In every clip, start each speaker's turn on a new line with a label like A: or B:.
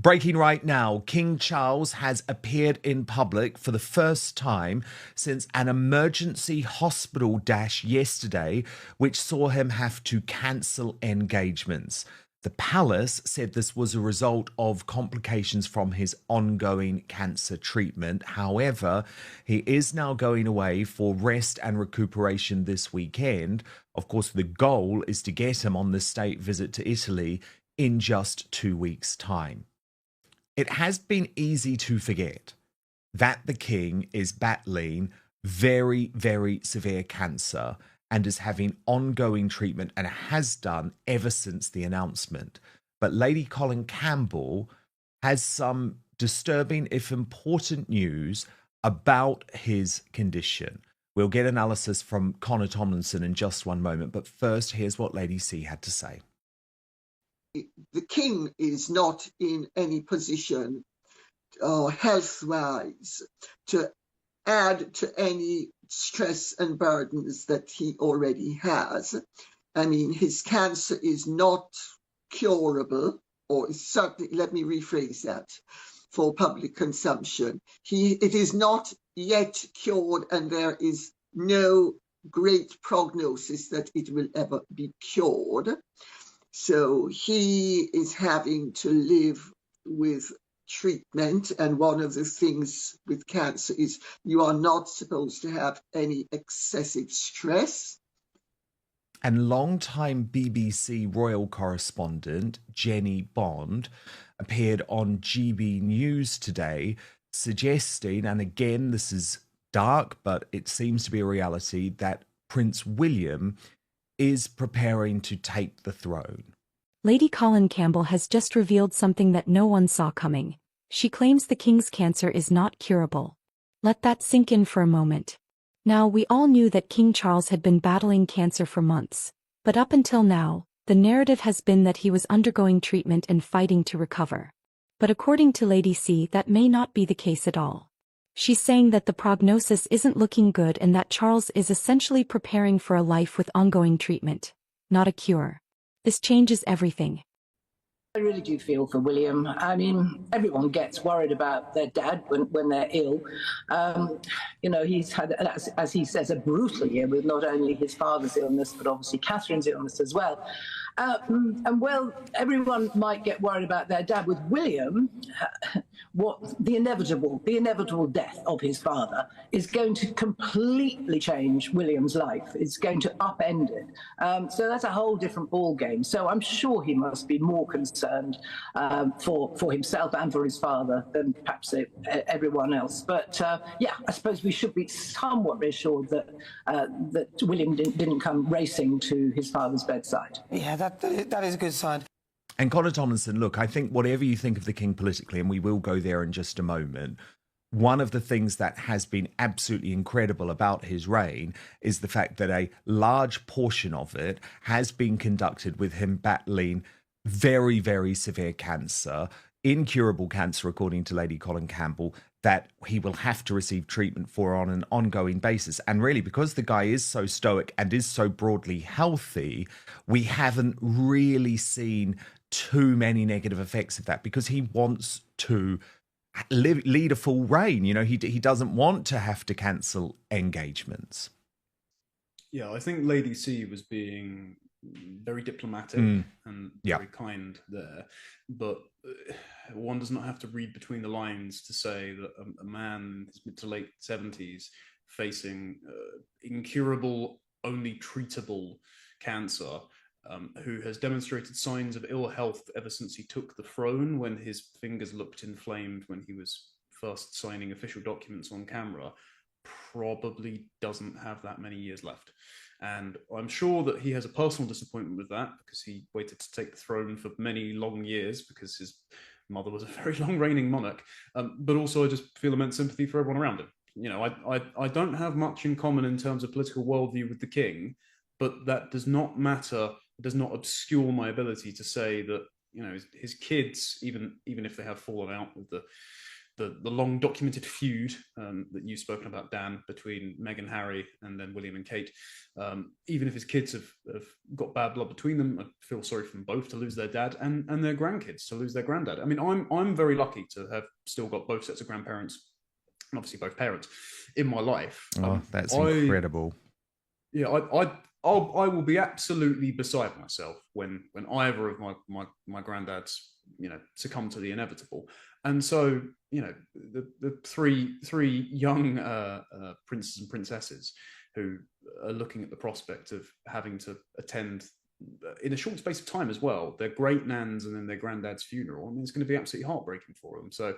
A: Breaking right now, King Charles has appeared in public for the first time since an emergency hospital dash yesterday, which saw him have to cancel engagements. The palace said this was a result of complications from his ongoing cancer treatment. However, he is now going away for rest and recuperation this weekend. Of course, the goal is to get him on the state visit to Italy in just 2 weeks' time. It has been easy to forget that the king is battling very, very severe cancer and is having ongoing treatment and has done ever since the announcement. But Lady Colin Campbell has some disturbing, if important, news about his condition. We'll get analysis from Connor Tomlinson in just one moment, but first, here's what Lady C had to say.
B: The king is not in any position health-wise to add to any stress and burdens that he already has. I mean, his cancer is not curable, or certainly, let me rephrase that, for public consumption. It is not yet cured, and there is no great prognosis that it will ever be cured. So he is having to live with treatment. And one of the things with cancer is you are not supposed to have any excessive stress.
A: And longtime BBC royal correspondent Jenny Bond appeared on GB News today, suggesting, and again, this is dark, but it seems to be a reality, that Prince William is preparing to take the throne.
C: Lady Colin Campbell has just revealed something that no one saw coming. She claims the king's cancer is not curable. Let that sink in for a moment. Now, we all knew that King Charles had been battling cancer for months, but up until now, the narrative has been that he was undergoing treatment and fighting to recover. But according to Lady C, that may not be the case at all. She's saying that the prognosis isn't looking good and that Charles is essentially preparing for a life with ongoing treatment, not a cure. This changes everything.
D: I really do feel for William. I mean, everyone gets worried about their dad when they're ill. You know, he's had, as he says, a brutal year with not only his father's illness, but obviously Catherine's illness as well. And well, everyone might get worried about their dad. With William, the inevitable death of his father is going to completely change William's life. It's going to upend it. So that's a whole different ball game. So I'm sure he must be more concerned for himself and for his father than perhaps everyone else. But yeah, I suppose we should be somewhat reassured that William didn't come racing to his father's bedside.
E: Yeah, that is a good sign.
A: And Connor Tomlinson, look, I think whatever you think of the king politically, and we will go there in just a moment, one of the things that has been absolutely incredible about his reign is the fact that a large portion of it has been conducted with him battling very, very severe cancer, incurable cancer, according to Lady Colin Campbell, that he will have to receive treatment for on an ongoing basis. And really, because the guy is so stoic and is so broadly healthy, we haven't really seen too many negative effects of that, because he wants to lead a full reign. You know, he doesn't want to have to cancel engagements.
F: Yeah, I think Lady C was being very diplomatic and very kind there, but one does not have to read between the lines to say that a man in his mid to late 70s facing incurable, only treatable cancer, who has demonstrated signs of ill health ever since he took the throne, when his fingers looked inflamed when he was first signing official documents on camera, probably doesn't have that many years left. And I'm sure that he has a personal disappointment with that, because he waited to take the throne for many long years because his mother was a very long reigning monarch. But also I just feel immense sympathy for everyone around him. You know, I don't have much in common in terms of political worldview with the king, but that does not matter. It does not obscure my ability to say that, you know, his kids, even if they have fallen out with the the long documented feud that you've spoken about, Dan, between Meghan, Harry, and then William and Kate. Even if his kids have got bad blood between them, I feel sorry for them both to lose their dad and their grandkids to lose their granddad. I mean, I'm very lucky to have still got both sets of grandparents and obviously both parents in my life.
A: Oh, that's incredible.
F: Yeah, I will be absolutely beside myself when either of my granddads, succumb to the inevitable. And so, the three young princes and princesses who are looking at the prospect of having to attend in a short space of time as well, their great nans and then their granddad's funeral. I mean, it's going to be absolutely heartbreaking for them. So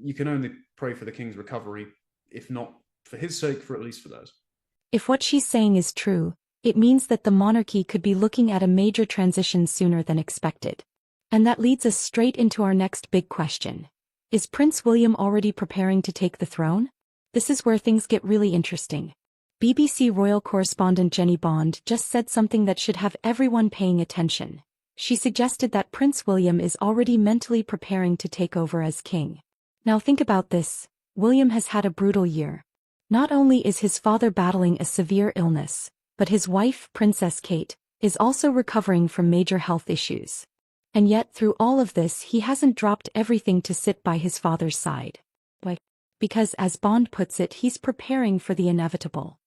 F: you can only pray for the king's recovery, if not for his sake, for at least for theirs.
C: If what she's saying is true, it means that the monarchy could be looking at a major transition sooner than expected. And that leads us straight into our next big question. Is Prince William already preparing to take the throne? This is where things get really interesting. BBC royal correspondent Jenny Bond just said something that should have everyone paying attention. She suggested that Prince William is already mentally preparing to take over as king. Now think about this. William has had a brutal year. Not only is his father battling a severe illness, but his wife, Princess Kate, is also recovering from major health issues. And yet through all of this he hasn't dropped everything to sit by his father's side. Why? Because as Bond puts it, he's preparing for the inevitable.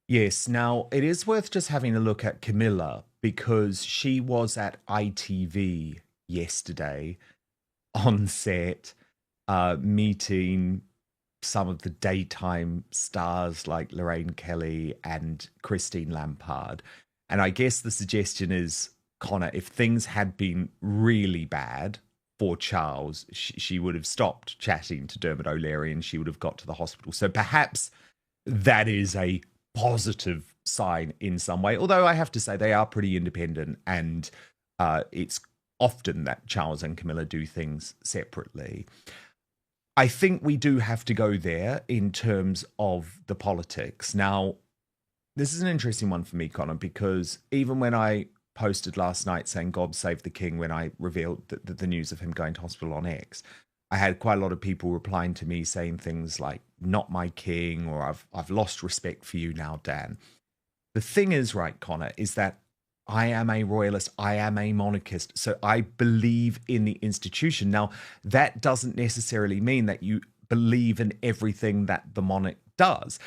A: Yes, now it is worth just having a look at Camilla, because she was at ITV yesterday on set, meeting some of the daytime stars like Lorraine Kelly and Christine Lampard. And I guess the suggestion is, Connor, if things had been really bad for Charles, she would have stopped chatting to Dermot O'Leary and she would have got to the hospital. So perhaps that is a positive sign in some way. Although I have to say they are pretty independent, and it's often that Charles and Camilla do things separately. I think we do have to go there in terms of the politics. Now, this is an interesting one for me, Connor, because even when I posted last night saying God save the king when I revealed the news of him going to hospital on X, I had quite a lot of people replying to me saying things like, not my king, or I've lost respect for you now, Dan. The thing is, right, Connor, is that I am a royalist, I am a monarchist, so I believe in the institution. Now, that doesn't necessarily mean that you believe in everything that the monarch does.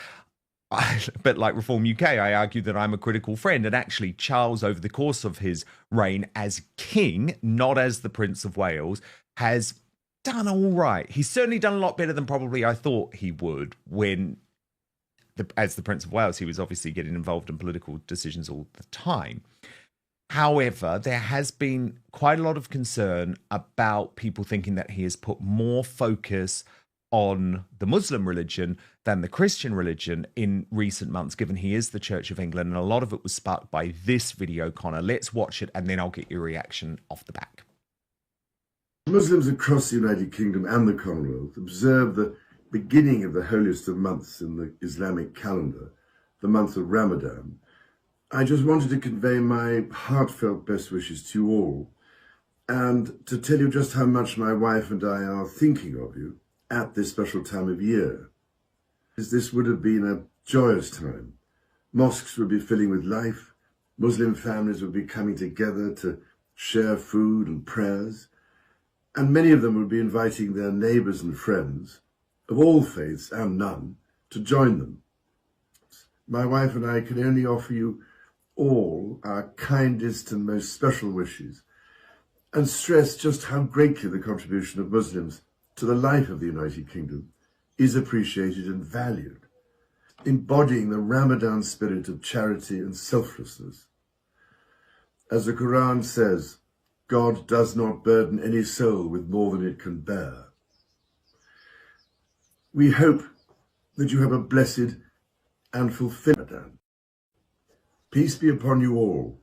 A: But like Reform UK, I argue that I'm a critical friend. And actually, Charles, over the course of his reign as king, not as the Prince of Wales, has done all right. He's certainly done a lot better than probably I thought he would when, as the Prince of Wales, he was obviously getting involved in political decisions all the time. However, there has been quite a lot of concern about people thinking that he has put more focus on the Muslim religion than the Christian religion in recent months, given he is the Church of England. And a lot of it was sparked by this video, Connor. Let's watch it, and then I'll get your reaction off the back.
G: Muslims across the United Kingdom and the Commonwealth observe the beginning of the holiest of months in the Islamic calendar, the month of Ramadan. I just wanted to convey my heartfelt best wishes to you all, and to tell you just how much my wife and I are thinking of you at this special time of year. As this would have been a joyous time. Mosques would be filling with life, Muslim families would be coming together to share food and prayers, and many of them would be inviting their neighbours and friends, of all faiths and none, to join them. My wife and I can only offer you all our kindest and most special wishes, and stress just how greatly the contribution of Muslims to the life of the United Kingdom is appreciated and valued, embodying the Ramadan spirit of charity and selflessness. As the Quran says, God does not burden any soul with more than it can bear. We hope that you have a blessed and fulfilling Ramadan. Peace be upon you all.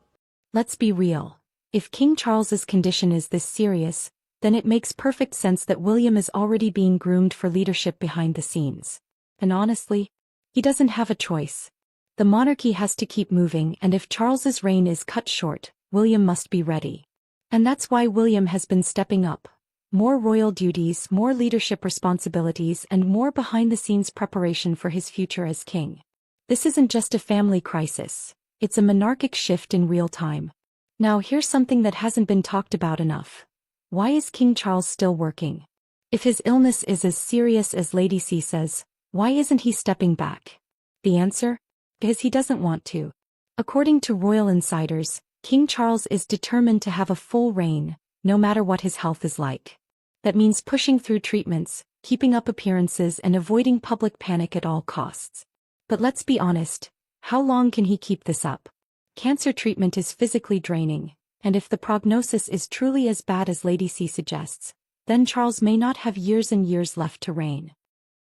C: Let's be real. If King Charles's condition is this serious, then it makes perfect sense that William is already being groomed for leadership behind the scenes. And honestly, he doesn't have a choice. The monarchy has to keep moving, and if Charles's reign is cut short, William must be ready. And that's why William has been stepping up. More royal duties, more leadership responsibilities, and more behind-the-scenes preparation for his future as king. This isn't just a family crisis, it's a monarchic shift in real time. Now here's something that hasn't been talked about enough. Why is King Charles still working? If his illness is as serious as Lady C says, why isn't he stepping back? The answer? Because he doesn't want to. According to royal insiders, King Charles is determined to have a full reign, no matter what his health is like. That means pushing through treatments, keeping up appearances, and avoiding public panic at all costs. But let's be honest, how long can he keep this up? Cancer treatment is physically draining, and if the prognosis is truly as bad as Lady C suggests, then Charles may not have years and years left to reign.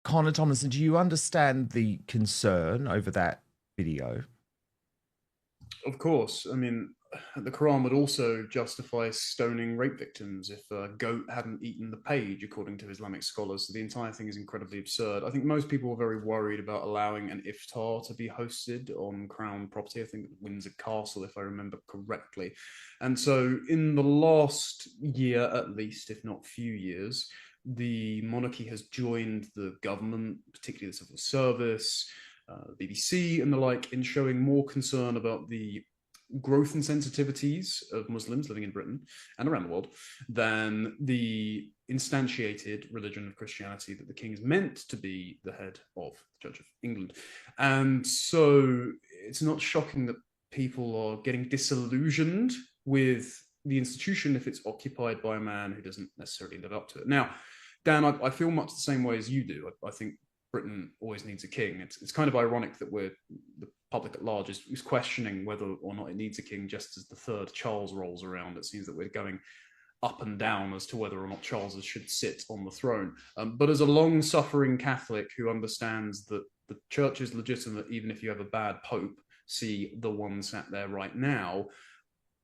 A: Connor Thomason, do you understand the concern over that video?
F: Of course. I mean, the Quran would also justify stoning rape victims if a goat hadn't eaten the page, according to Islamic scholars. So the entire thing is incredibly absurd. I think most people were very worried about allowing an iftar to be hosted on Crown property. I think Windsor Castle, if I remember correctly. And so in the last year, at least, if not few years, the monarchy has joined the government, particularly the civil service, BBC and the like, in showing more concern about the growth and sensitivities of Muslims living in Britain and around the world than the instantiated religion of Christianity that the king is meant to be the head of, the Church of England. And so it's not shocking that people are getting disillusioned with the institution if it's occupied by a man who doesn't necessarily live up to it. Now, Dan, I feel much the same way as you do. I think Britain always needs a king. It's kind of ironic that the public at large is questioning whether or not it needs a king just as the third Charles rolls around. It seems that we're going up and down as to whether or not Charles should sit on the throne. But as a long-suffering Catholic who understands that the church is legitimate even if you have a bad pope, see the one sat there right now,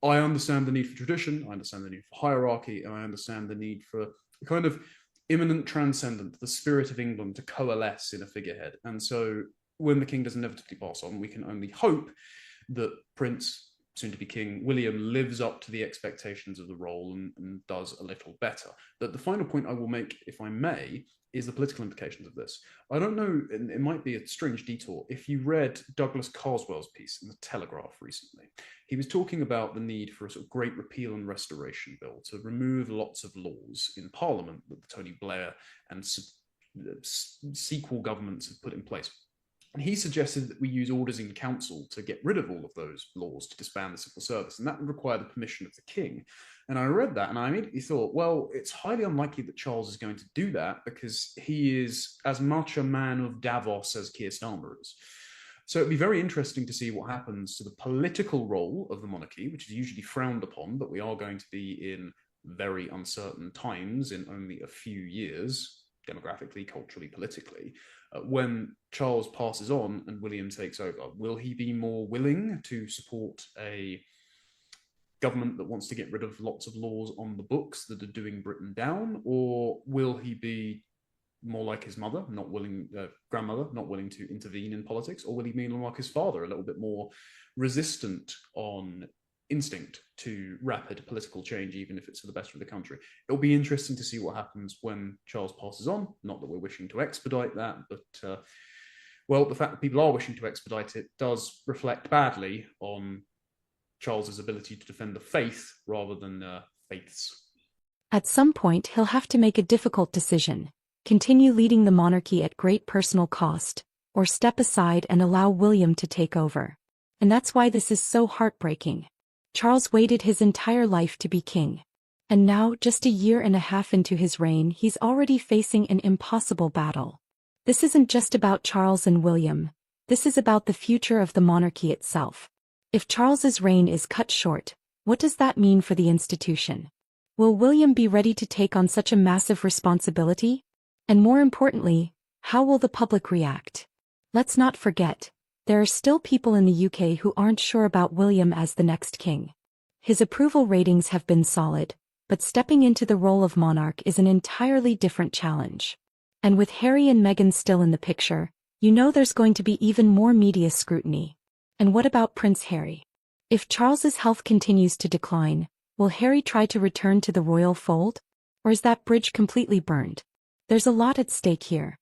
F: I understand the need for tradition, I understand the need for hierarchy, and I understand the need for a kind of immanent transcendent, the spirit of England, to coalesce in a figurehead. And so when the king does inevitably pass on, we can only hope that Prince, soon to be King William, lives up to the expectations of the role and does a little better. But the final point I will make, if I may, is the political implications of this. I don't know, it might be a strange detour. If you read Douglas Carswell's piece in the Telegraph recently, he was talking about the need for a sort of great repeal and restoration bill to remove lots of laws in Parliament that the Tony Blair and sequel governments have put in place. And he suggested that we use orders in council to get rid of all of those laws to disband the civil service, and that would require the permission of the king. And I read that and I immediately thought, well, it's highly unlikely that Charles is going to do that because he is as much a man of Davos as Keir Starmer is. So it'd be very interesting to see what happens to the political role of the monarchy, which is usually frowned upon, but we are going to be in very uncertain times in only a few years, demographically, culturally, politically. When Charles passes on and William takes over, will he be more willing to support a government that wants to get rid of lots of laws on the books that are doing Britain down, or will he be more like his mother, not willing, grandmother, not willing to intervene in politics, or will he be more like his father, a little bit more resistant on instinct to rapid political change, even if it's for the better of the country? It'll be interesting to see what happens when Charles passes on. Not that we're wishing to expedite that, but well, the fact that people are wishing to expedite it does reflect badly on Charles's ability to defend the faith rather than faiths.
C: At some point, he'll have to make a difficult decision: continue leading the monarchy at great personal cost, or step aside and allow William to take over. And that's why this is so heartbreaking. Charles waited his entire life to be king. And now, just a year and a half into his reign, he's already facing an impossible battle. This isn't just about Charles and William. This is about the future of the monarchy itself. If Charles's reign is cut short, what does that mean for the institution? Will William be ready to take on such a massive responsibility? And more importantly, how will the public react? Let's not forget, there are still people in the UK who aren't sure about William as the next king. His approval ratings have been solid, but stepping into the role of monarch is an entirely different challenge. And with Harry and Meghan still in the picture, you know there's going to be even more media scrutiny. And what about Prince Harry? If Charles's health continues to decline, will Harry try to return to the royal fold? Or is that bridge completely burned? There's a lot at stake here.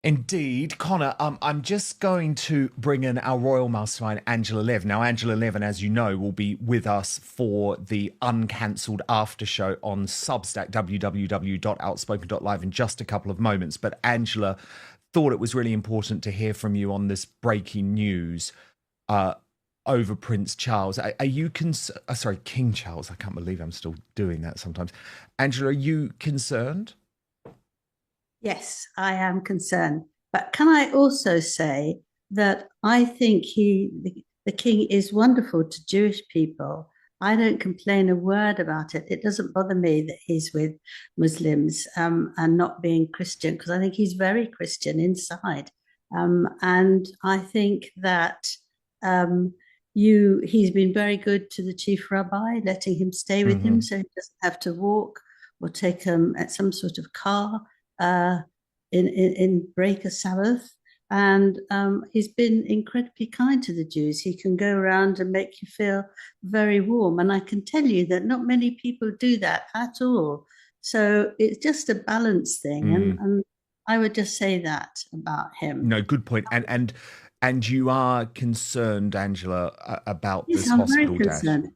A: Indeed. Connor, I'm just going to bring in our royal mastermind, Angela Levin. Now, Angela Levin, as you know, will be with us for the uncancelled after show on Substack, www.outspoken.live, in just a couple of moments. But Angela thought it was really important to hear from you on this breaking news over Prince Charles. Are you sorry, King Charles. I can't believe I'm still doing that sometimes. Angela, are you concerned?
H: Yes, I am concerned. But can I also say that I think the king is wonderful to Jewish people. I don't complain a word about it. It doesn't bother me that he's with Muslims and not being Christian, because I think he's very Christian inside. And I think that he's been very good to the chief rabbi, letting him stay with him so he doesn't have to walk or take him at some sort of car in break a Sabbath. And he's been incredibly kind to the Jews. He can go around and make you feel very warm. And I can tell you that not many people do that at all. So it's just a balance thing. And I would just say that about him.
A: No, good point. And you are concerned, Angela, about
H: Yes,
A: this
H: I'm
A: hospital
H: very concerned.
A: dash.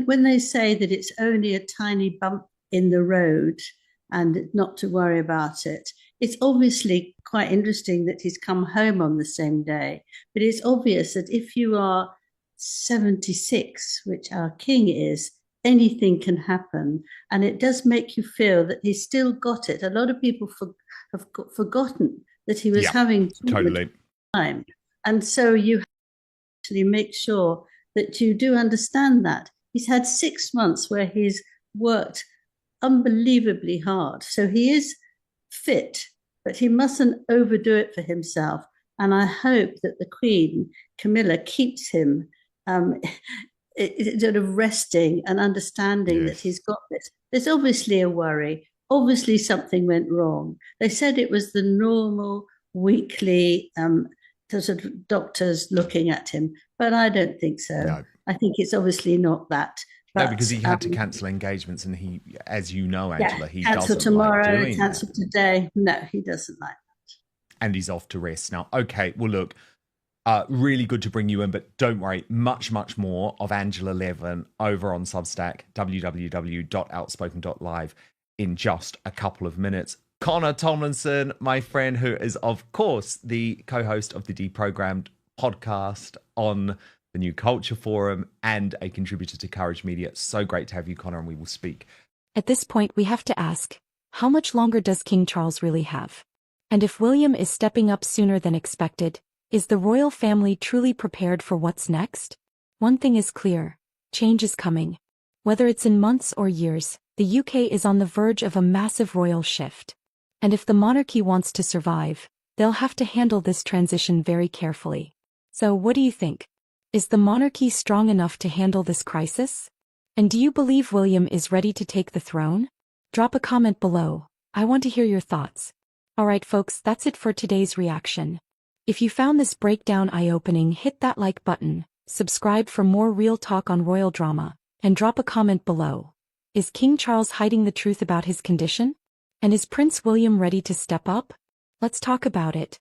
H: When they say that it's only a tiny bump in the road and not to worry about it, it's obviously quite interesting that he's come home on the same day. But it's obvious that if you are 76, which our king is, anything can happen. And it does make you feel that he's still got it. A lot of people have forgotten that he was having time. And so you have to actually make sure that you do understand that. He's had 6 months where he's worked unbelievably hard. So he is fit, but he mustn't overdo it for himself. And I hope that the Queen, Camilla, keeps him sort of resting and understanding that he's got this. There's obviously a worry. Obviously something went wrong. They said it was the normal weekly sort of doctors looking at him, but I don't think so. No. I think it's obviously not that.
A: But, no, because he had to cancel engagements, and he, as you know, Angela, he
H: cancel
A: doesn't
H: tomorrow,
A: like doing
H: cancel
A: that.
H: today. No, he doesn't like that.
A: And he's off to rest now. Okay, well, look, really good to bring you in, but don't worry, much more of Angela Levin over on Substack, www.outspoken.live, in just a couple of minutes. Connor Tomlinson, my friend, who is, of course, the co-host of the Deprogrammed podcast on the New Culture Forum and a contributor to Courage Media. So great to have you, Connor, and we will speak.
C: At this point, we have to ask, how much longer does King Charles really have? And if William is stepping up sooner than expected, is the royal family truly prepared for what's next? One thing is clear, change is coming. Whether it's in months or years, the UK is on the verge of a massive royal shift. And if the monarchy wants to survive, they'll have to handle this transition very carefully. So what do you think? Is the monarchy strong enough to handle this crisis? And do you believe William is ready to take the throne? Drop a comment below. I want to hear your thoughts. Alright folks, that's it for today's reaction. If you found this breakdown eye-opening, hit that like button, subscribe for more real talk on royal drama, and drop a comment below. Is King Charles hiding the truth about his condition? And is Prince William ready to step up? Let's talk about it.